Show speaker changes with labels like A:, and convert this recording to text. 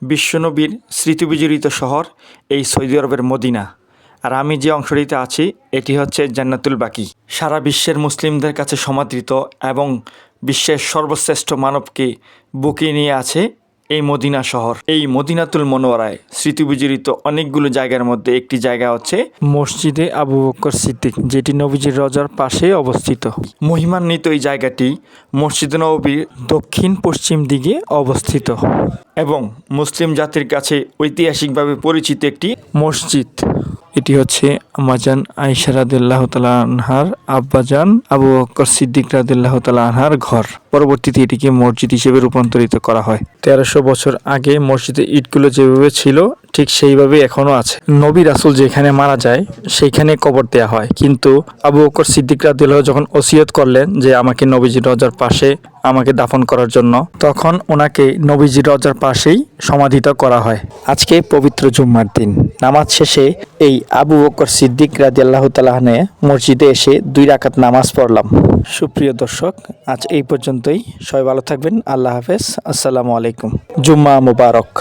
A: বিশ্বনবীর স্মৃতিবিজড়িত শহর এই সৌদি আরবের মদিনা। আর আমি যে অংশটিতে আছি এটি হচ্ছে জান্নাতুল বাকি। সারা বিশ্বের মুসলিমদের কাছে সমাদৃত এবং বিশ্বের সর্বশ্রেষ্ঠ মানবকে বুকে নিয়ে আছে এই মদিনা শহর। এই মদিনাতুল মনোয়ারায় স্মৃতিবিজড়িত অনেকগুলো জায়গার মধ্যে একটি জায়গা হচ্ছে মসজিদে আবু বকর সিদ্দিক, যেটি নবীজির রওজার পাশে অবস্থিত। মহিমান্বিত এই জায়গাটি মসজিদে নববীর দক্ষিণ পশ্চিম দিকে অবস্থিত এবং মুসলিম জাতির কাছে ঐতিহাসিকভাবে পরিচিত একটি মসজিদ। এটি হচ্ছে আম্মাজান আয়েশা রাদিয়াল্লাহু তাআলা আনহার আব্বাজান আবু বকর সিদ্দিক রাদিয়াল্লাহু তাআলা আনহার ঘর। পরবর্তীতে এটিকে মসজিদ হিসেবে রূপান্তরিত করা হয়। 1300 বছর আগে মসজিদের ইটগুলো যেভাবে ছিল ঠিক সেইভাবে এখনো আছে। নবী রাসূল যেখানে মারা যায় সেইখানে কবর দেওয়া হয়, কিন্তু আবু বকর সিদ্দিক রাদিয়াল্লাহু যখন ওসিয়ত করলেন যে আমাকে নবীজির রওজার পাশে আমাকে দাফন করার জন্য, তখন ওনাকে নবীজির রওজার পাশেই সমাধিত করা হয়। আজকে পবিত্র জুম্মার দিন নামাজ শেষে এই আবু বকর সিদ্দিক রাদিয়াল্লাহু তাআলা আনহু মসজিদে এসে 2 রাকাত নামাজ পড়লাম। সুপ্রিয় দর্শক, আজ এই পর্যন্তই। সবাই ভালো থাকবেন। আল্লাহ হাফেজ। আসসালামু আলাইকুম। জুম্মা মুবারক।